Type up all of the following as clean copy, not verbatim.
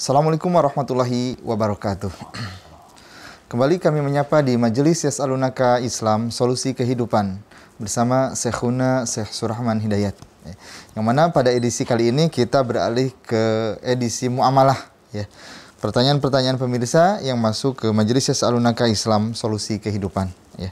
Assalamualaikum warahmatullahi wabarakatuh. Kembali kami menyapa di Majelis Yas'alunaka Islam Solusi Kehidupan bersama Syekhuna Syekh Surahman Hidayat. Yang mana pada edisi kali ini kita beralih ke edisi muamalah, ya. Pertanyaan-pertanyaan pemirsa yang masuk ke Majelis Yas'alunaka Islam Solusi Kehidupan, ya.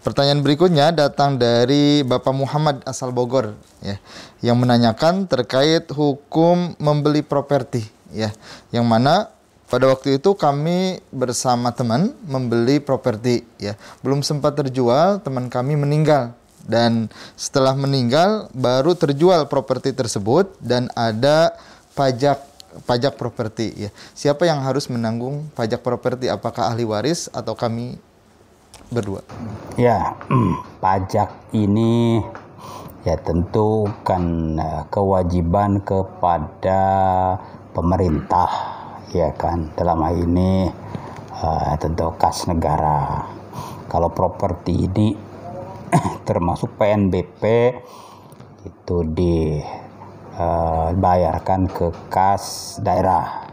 Pertanyaan berikutnya datang dari Bapak Muhammad asal Bogor, ya, yang menanyakan terkait hukum membeli properti, ya, yang mana pada waktu itu kami bersama teman membeli properti, ya, belum sempat terjual, teman kami meninggal, dan setelah meninggal baru terjual properti tersebut dan ada pajak properti, ya. Siapa yang harus menanggung pajak properti? Apakah ahli waris atau kami berdua? Ya, pajak ini ya tentu kan kewajiban kepada pemerintah, ya kan, dalam hal ini tentu kas negara. Kalau properti ini termasuk PNBP itu dibayarkan ke kas daerah,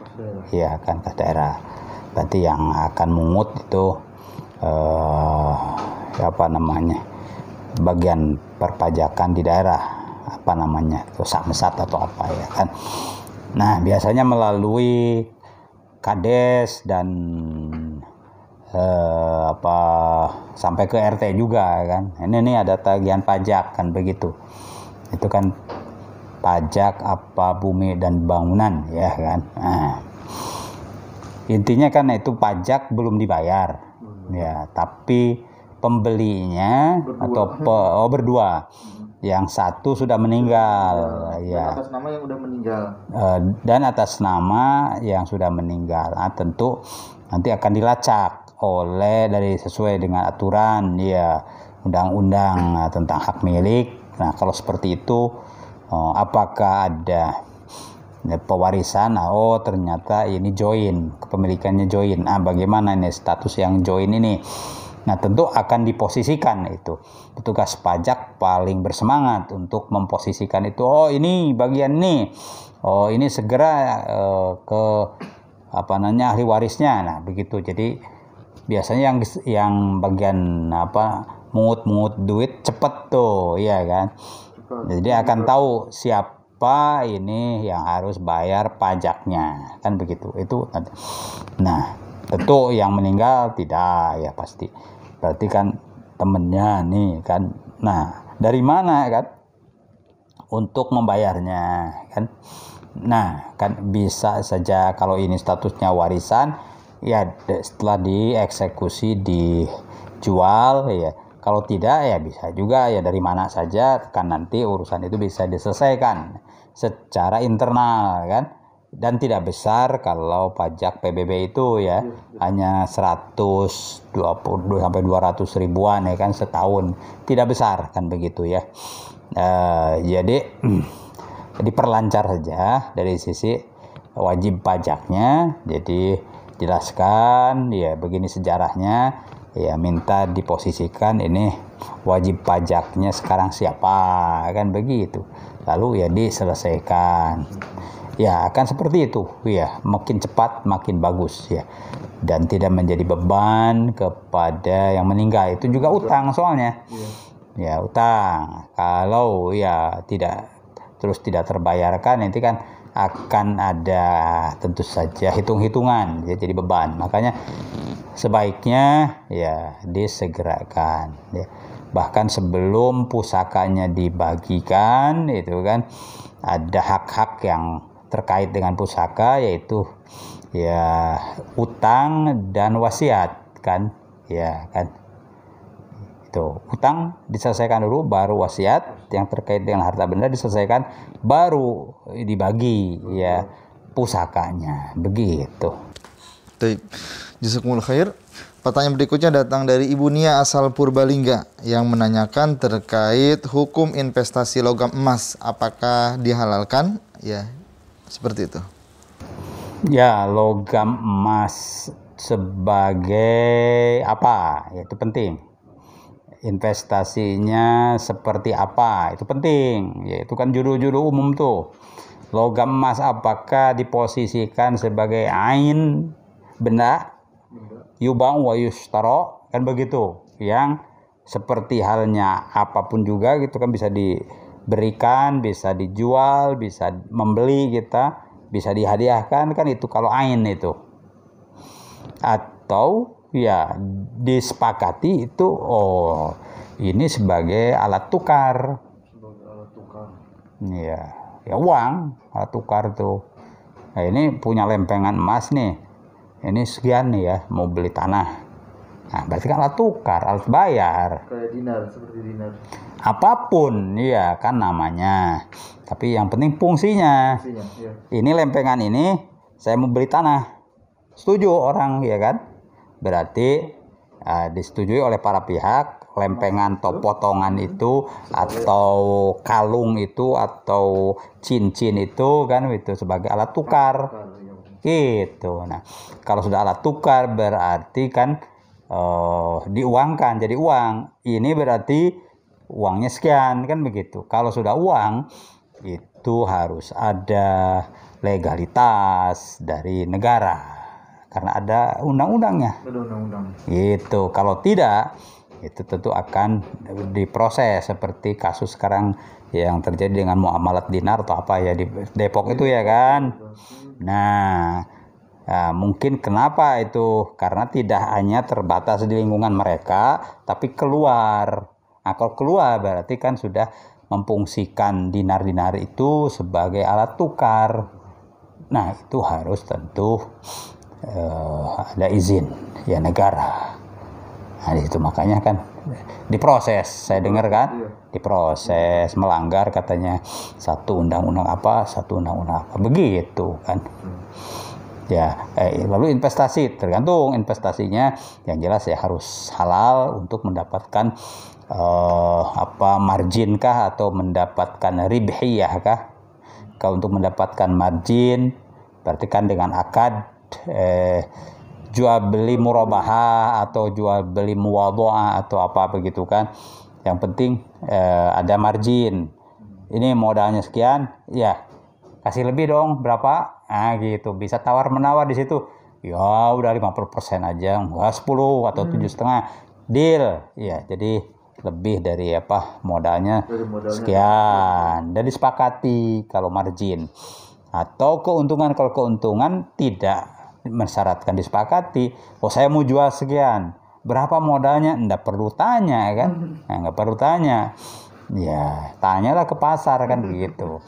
ya kan, kas daerah. Berarti yang akan mungut itu bagian perpajakan di daerah, itu samsat atau apa, ya kan. Nah, biasanya melalui Kades dan sampai ke RT juga, kan. Ini ada tagihan pajak, kan, begitu. Itu kan pajak bumi dan bangunan, ya kan. Nah, intinya kan itu pajak belum dibayar, ya, tapi pembelinya berdua. Yang satu sudah meninggal, ya. Atas nama yang sudah meninggal. Dan atas nama yang sudah meninggal. Nah, tentu nanti akan dilacak sesuai dengan aturan, ya, undang-undang tentang hak milik. Nah, kalau seperti itu, apakah ada pewarisan? Ternyata ini join, kepemilikannya join. Bagaimana ini status yang join ini? Nah, tentu akan diposisikan itu. Petugas pajak paling bersemangat untuk memposisikan itu. Ini bagian ini. Ini segera ke ahli warisnya. Nah, begitu. Jadi biasanya yang bagian mungut duit cepet tuh, ya kan. Jadi akan tahu siapa ini yang harus bayar pajaknya, kan begitu. Itu. Nah, tentu yang meninggal tidak, ya pasti. Berarti kan temennya nih, kan. Nah, dari mana, kan, untuk membayarnya, kan. Nah, kan bisa saja kalau ini statusnya warisan, ya setelah dieksekusi dijual, ya. Kalau tidak, ya bisa juga ya dari mana saja, kan nanti urusan itu bisa diselesaikan secara internal, kan. Dan tidak besar kalau pajak PBB itu, ya, hanya 120 sampai 200 ribuan, ya kan, setahun. Tidak besar, kan begitu, ya. Jadi diperlancar saja dari sisi wajib pajaknya. Jadi jelaskan, ya, begini sejarahnya, ya, minta diposisikan ini wajib pajaknya sekarang siapa, kan begitu. Lalu ya diselesaikan. Ya, akan seperti itu, ya. Makin cepat makin bagus, ya. Dan tidak menjadi beban kepada yang meninggal. Itu juga utang soalnya. Ya, utang. Kalau ya tidak terbayarkan, nanti kan akan ada tentu saja hitung-hitungan, ya, jadi beban. Makanya sebaiknya ya disegerakan, ya. Bahkan sebelum pusakanya dibagikan, itu kan ada hak-hak yang terkait dengan pusaka, yaitu ya utang dan wasiat, kan, ya kan. Itu utang diselesaikan dulu, baru wasiat yang terkait dengan harta benda diselesaikan, baru dibagi, ya, pusakanya, begitu. Baik, jazakumullah khair. Pertanyaan berikutnya datang dari Ibu Nia asal Purbalingga yang menanyakan terkait hukum investasi logam emas, apakah dihalalkan? Ya, seperti itu. Ya, logam emas sebagai apa? Ya, itu penting. Investasinya seperti apa? Itu penting. Ya, itu kan judul-judul umum tuh. Logam emas apakah diposisikan sebagai ain, benda, yubang wa yushtaro, kan begitu, yang seperti halnya apapun juga gitu kan, bisa diberikan, bisa dijual, bisa membeli kita, bisa dihadiahkan, kan itu kalau ain itu. Atau ya disepakati itu, oh ini sebagai alat tukar. Ya uang, alat tukar tuh. Nah, ini punya lempengan emas nih. Ini sekian nih ya, mau beli tanah. Nah, berarti kan alat tukar, alat bayar. Kayak dinar, seperti dinar. Apapun, ya kan namanya. Tapi yang penting fungsinya. Iya. Ini lempengan ini, saya mau beli tanah. Setuju orang, ya kan? Berarti disetujui oleh para pihak. Lempengan atau potongan itu, atau kalung itu, atau cincin itu kan, itu sebagai alat tukar. Gitu. Nah, kalau sudah alat tukar berarti kan diuangkan jadi uang. Ini berarti uangnya sekian, kan begitu. Kalau sudah uang itu harus ada legalitas dari negara karena ada undang-undangnya. Ada undang-undang. Gitu. Kalau tidak, itu tentu akan diproses seperti kasus sekarang yang terjadi dengan muamalat dinar atau apa ya di Depok itu ya kan. Nah, mungkin kenapa itu, karena tidak hanya terbatas di lingkungan mereka tapi keluar. Nah, kalau keluar berarti kan sudah memfungsikan dinar-dinar itu sebagai alat tukar. Nah, itu harus tentu ada izin ya negara. Nah, itu makanya kan diproses, saya dengar kan, diproses, melanggar katanya satu undang-undang apa begitu kan. Ya, lalu investasi, tergantung investasinya, yang jelas ya harus halal untuk mendapatkan margin kah atau mendapatkan ribhiyah kah. Kalau untuk mendapatkan margin berarti kan dengan akad jual beli murabahah atau jual beli muwadha'ah atau apa begitu kan. Yang penting ada margin. Ini modalnya sekian, ya kasih lebih dong berapa? Nah gitu, bisa tawar menawar di situ. Ya udah 50% aja, enggak 10 atau 7,5. Deal. Ya, jadi lebih dari modalnya sekian. Dan disepakati kalau margin. Atau keuntungan, kalau keuntungan tidak mensyaratkan disepakati. Oh, saya mau jual sekian, berapa modalnya? Nggak perlu tanya kan. Nggak perlu tanya, ya tanyalah ke pasar kan begitu.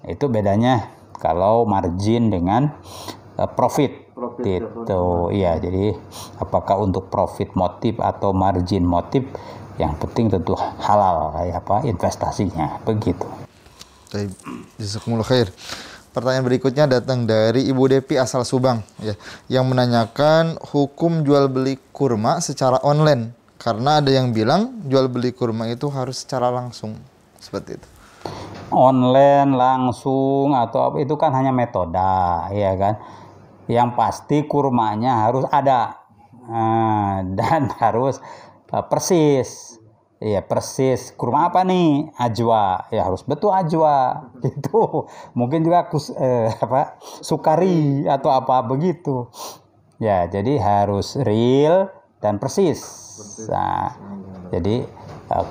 Itu bedanya kalau margin dengan profit itu. Iya, jadi apakah untuk profit motif atau margin motif, yang penting tentu halal investasinya begitu. Baik, jazakumullah khair. Pertanyaan berikutnya datang dari Ibu Depi asal Subang ya, yang menanyakan hukum jual beli kurma secara online, karena ada yang bilang jual beli kurma itu harus secara langsung, seperti itu. Online, langsung atau apa itu kan hanya metode, ya kan. Yang pasti kurmanya harus ada dan harus persis. Iya, persis. Kurma apa nih? Ajwa. Ya harus betul ajwa. Gitu. Mungkin juga sukari atau apa begitu. Ya, jadi harus real dan persis. Nah, jadi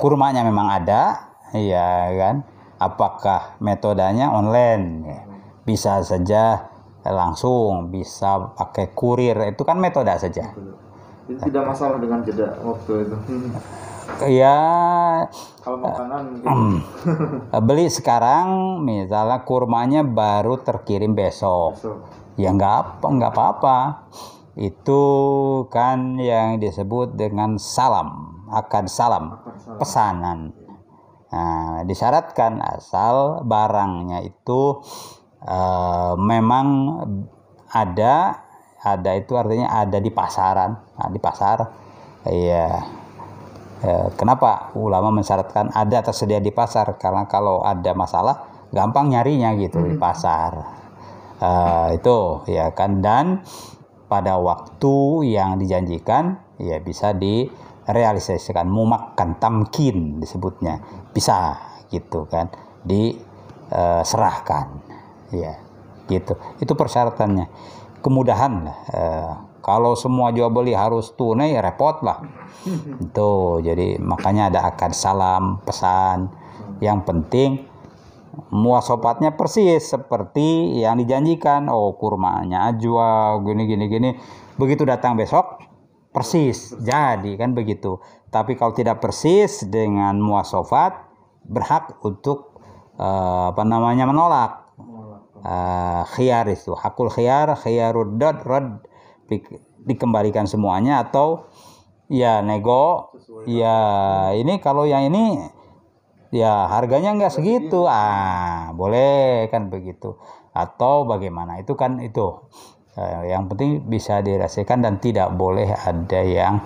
kurmanya memang ada, iya kan? Apakah metodenya online? Ya, bisa saja langsung, bisa pakai kurir. Itu kan metode saja. Itu tidak masalah dengan jeda waktu itu. Ya, kalau makanan mungkin beli sekarang, misalnya kurmanya baru terkirim besok. Ya nggak apa-apa. Itu kan yang disebut dengan salam, akad salam, pesanan. Nah, disyaratkan asal barangnya itu memang ada itu artinya ada di pasaran, di pasar. Iya. Kenapa ulama mensyaratkan ada tersedia di pasar? Karena kalau ada masalah gampang nyarinya gitu di pasar. Itu ya kan, dan pada waktu yang dijanjikan ya bisa direalisasikan, mumakkan, tamkin disebutnya, bisa gitu kan, diserahkan. Ya, gitu. Itu persyaratannya. Kemudahan lah. Kalau semua jual beli harus tunai, ya repot lah. Itu, jadi makanya ada akad salam, pesan. Yang penting muasafatnya persis seperti yang dijanjikan. Oh, kurmanya ajwa, gini. Begitu datang besok, persis. Jadi kan begitu. Tapi kalau tidak persis dengan muasafat, berhak untuk menolak. Khiyar itu hakul khiyar, khiyarud rad, dikembalikan semuanya, atau ya nego, ya ini kalau yang ini ya harganya nggak segitu, boleh kan begitu, atau bagaimana, itu kan itu yang penting bisa dirasakan dan tidak boleh ada yang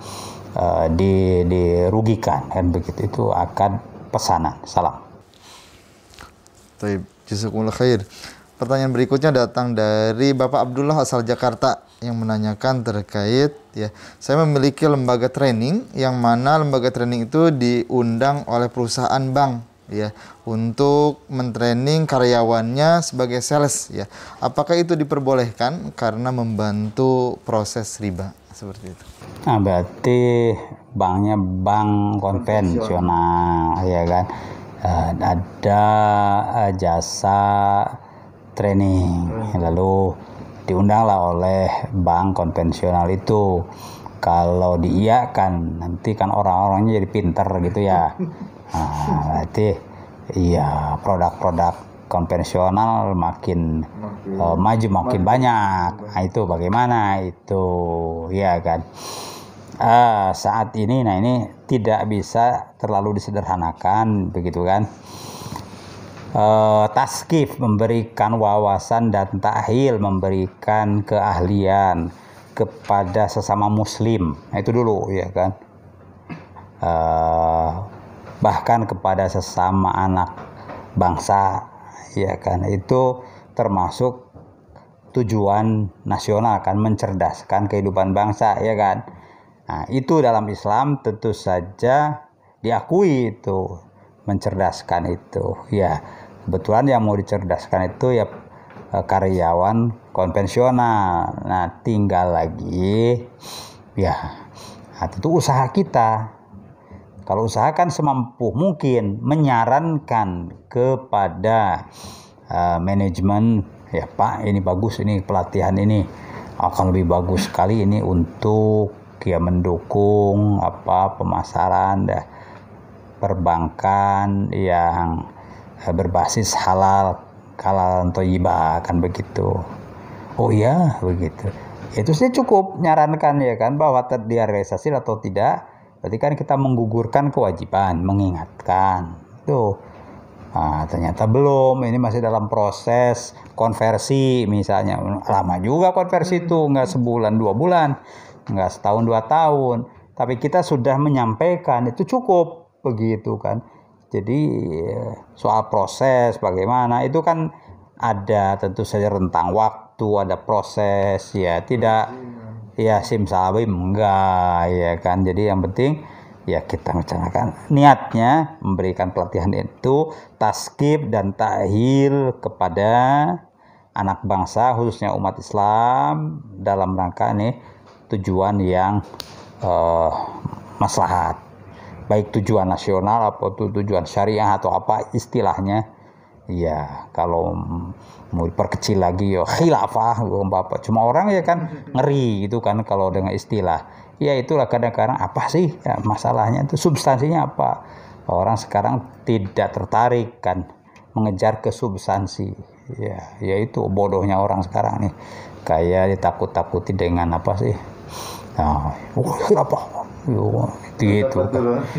dirugikan kan begitu. Itu akad pesanan. Salam. Baik, jazakumullah khair. Pertanyaan berikutnya datang dari Bapak Abdullah asal Jakarta yang menanyakan terkait ya, saya memiliki lembaga training yang mana lembaga training itu diundang oleh perusahaan bank ya untuk mentraining karyawannya sebagai sales ya. Apakah itu diperbolehkan karena membantu proses riba seperti itu? Nah, berarti banknya bank konvensional ya kan. Ada jasa training, lalu diundanglah oleh bank konvensional itu. Kalau diiyakan, nanti kan orang-orangnya jadi pinter gitu ya. Berarti iya, produk-produk konvensional makin maju, makin banyak. Nah, itu bagaimana itu ya kan. Saat ini, nah ini tidak bisa terlalu disederhanakan begitu kan. Taskif, memberikan wawasan dan ta'hil, memberikan keahlian kepada sesama muslim, nah, itu dulu ya kan. Bahkan kepada sesama anak bangsa ya kan, itu termasuk tujuan nasional kan, mencerdaskan kehidupan bangsa ya kan. Nah, itu dalam Islam tentu saja diakui itu, mencerdaskan itu ya. Kebetulan yang mau dicerdaskan itu ya karyawan konvensional. Nah, tinggal lagi ya, itu usaha kita. Kalau usaha kan semampu mungkin menyarankan kepada manajemen, ya Pak, ini bagus, ini pelatihan ini akan lebih bagus sekali ini untuk ya mendukung pemasaran perbankan yang berbasis halal thayyibah kan begitu. Oh iya begitu. Itu sih cukup nyarankan ya kan, bahwa dia realisasi atau tidak. Berarti kan kita menggugurkan kewajiban, mengingatkan. Tuh. Ternyata belum, ini masih dalam proses konversi misalnya. Lama juga konversi itu, nggak sebulan 2 bulan, nggak setahun 2 tahun. Tapi kita sudah menyampaikan, itu cukup begitu kan. Jadi soal proses bagaimana itu kan ada tentu saja rentang waktu, ada proses ya, tidak ya simsalabim enggak ya kan. Jadi yang penting ya kita rencanakan niatnya memberikan pelatihan itu taskib dan ta'hil kepada anak bangsa khususnya umat Islam dalam rangka nih tujuan yang maslahat, baik tujuan nasional atau tujuan syariah atau apa istilahnya. Ya kalau mau diperkecil lagi ya khilafah Bapak. Cuma orang ya kan ngeri gitu kan kalau dengan istilah. Ya itulah kadang-kadang apa sih ya, masalahnya itu substansinya apa. Orang sekarang tidak tertarik kan mengejar ke substansi. Ya itu bodohnya orang sekarang nih. Kayak ditakut-takuti dengan apa sih? Nah, khilafah. Gitu.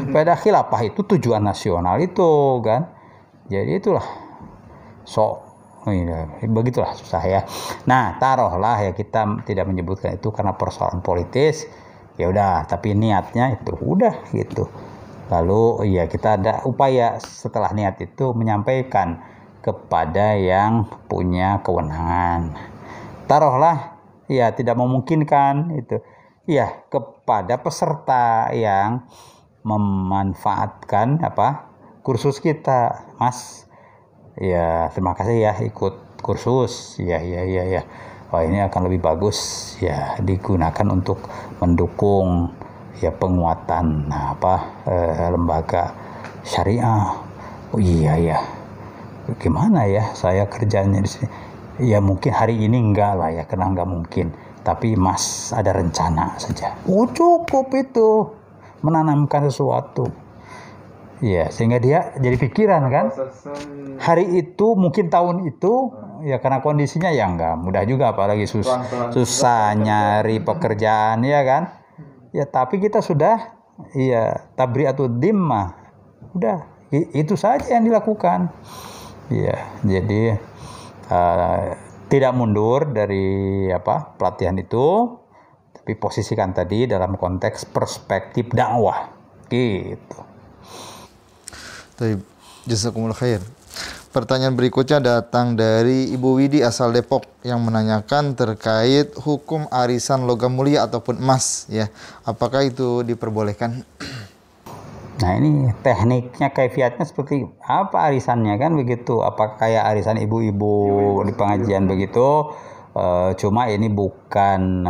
Pada khilafah itu tujuan nasional itu kan. Jadi itulah begitulah susah ya. Nah, taruhlah ya kita tidak menyebutkan itu karena persoalan politis. Ya udah, tapi niatnya itu udah gitu. Lalu ya kita ada upaya setelah niat itu menyampaikan kepada yang punya kewenangan. Taruhlah ya tidak memungkinkan itu. Ya, kepada peserta yang memanfaatkan kursus kita, Mas. Ya, terima kasih ya ikut kursus. Ya. Oh, ini akan lebih bagus ya digunakan untuk mendukung ya penguatan lembaga syariah. Oh iya ya. Gimana ya saya kerjanya di sini? Ya mungkin hari ini enggak lah ya, karena enggak mungkin. Tapi Mas ada rencana saja. Oh cukup itu menanamkan sesuatu. Ya sehingga dia jadi pikiran kan. Hari itu mungkin tahun itu ya karena kondisinya ya enggak mudah juga, apalagi susah nyari pekerjaan ya kan. Ya tapi kita sudah ya tabri'atud dhimmah. Udah itu saja yang dilakukan. Ya, jadi tidak mundur dari pelatihan itu, tapi posisikan tadi dalam konteks perspektif dakwah. Gitu. Baik, jazakumullah khair. Pertanyaan berikutnya datang dari Ibu Widi asal Depok yang menanyakan terkait hukum arisan logam mulia ataupun emas ya. Apakah itu diperbolehkan? Nah ini tekniknya, kaifiatnya seperti apa arisannya kan begitu? Apakah kayak arisan ibu-ibu di pengajian begitu? Cuma ini bukan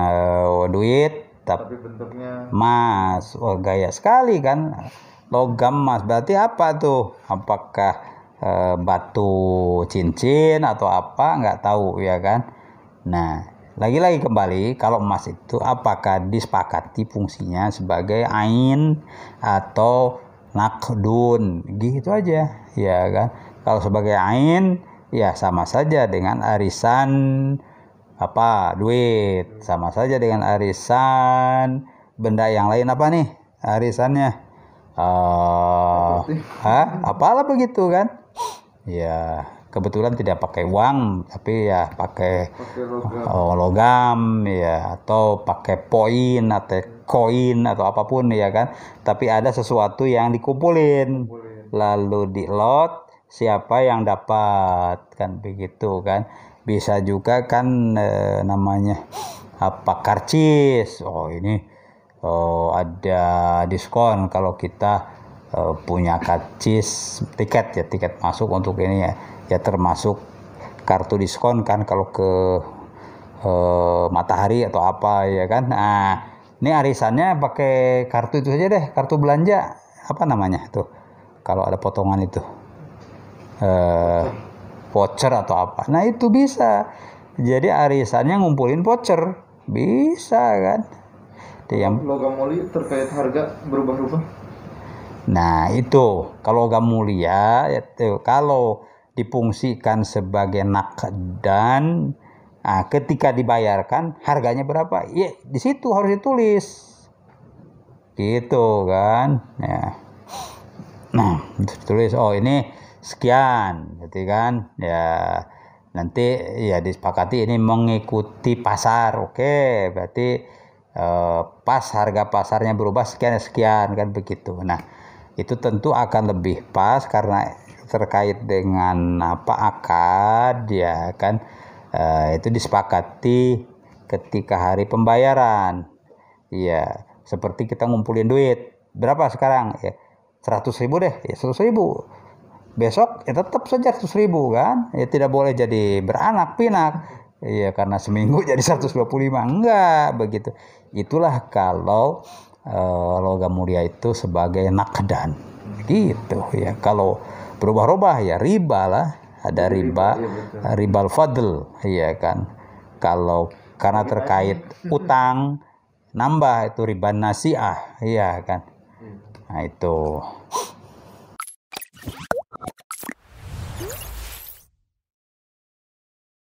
duit, tapi bentuknya emas. Wah gaya sekali kan? Logam emas berarti apa tuh? Apakah batu cincin atau apa? Nggak tahu ya kan? Nah lagi-lagi kembali, kalau emas itu apakah disepakati fungsinya sebagai ain atau nakdun, gitu aja, ya kan? Kalau sebagai ain, ya sama saja dengan arisan duit, sama saja dengan arisan benda yang lain apa nih arisannya? Apalah begitu kan? Ya. Kebetulan tidak pakai uang, tapi ya pakai logam ya, atau pakai poin atau koin atau apapun ya kan. Tapi ada sesuatu yang dikumpulin, lalu dilot, siapa yang dapat kan begitu kan. Bisa juga kan namanya karcis. Oh ini ada diskon kalau kita punya karcis tiket masuk untuk ini ya termasuk kartu diskon kan kalau ke Matahari atau apa ya kan. Nah ini arisannya pakai kartu itu saja deh, kartu belanja apa namanya tuh kalau ada potongan itu voucher atau apa. Nah itu bisa jadi arisannya ngumpulin voucher, bisa kan. Yang logam mulia terkait harga berubah-ubah. Nah itu kalau logam mulia itu kalau difungsikan sebagai nakdan, ketika dibayarkan harganya berapa? Ya di situ harus ditulis, gitu kan? Ya. Nah ditulis ini sekian, gitu kan? Ya nanti ya disepakati ini mengikuti pasar, oke? Berarti pas harga pasarnya berubah sekian kan begitu. Nah itu tentu akan lebih pas karena terkait dengan akad ya kan, itu disepakati ketika hari pembayaran. Ya seperti kita ngumpulin duit berapa sekarang ya 100.000 deh ya 100.000, besok ya tetap saja 100.000 kan ya, tidak boleh jadi beranak pinak ya karena seminggu jadi 125, enggak begitu. Itulah kalau logam mulia itu sebagai nakdan gitu ya. Kalau berubah-ubah ya riba lah, ada ribal fadl ya kan. Kalau karena terkait utang nambah itu riba nasiah ya kan. Nah itu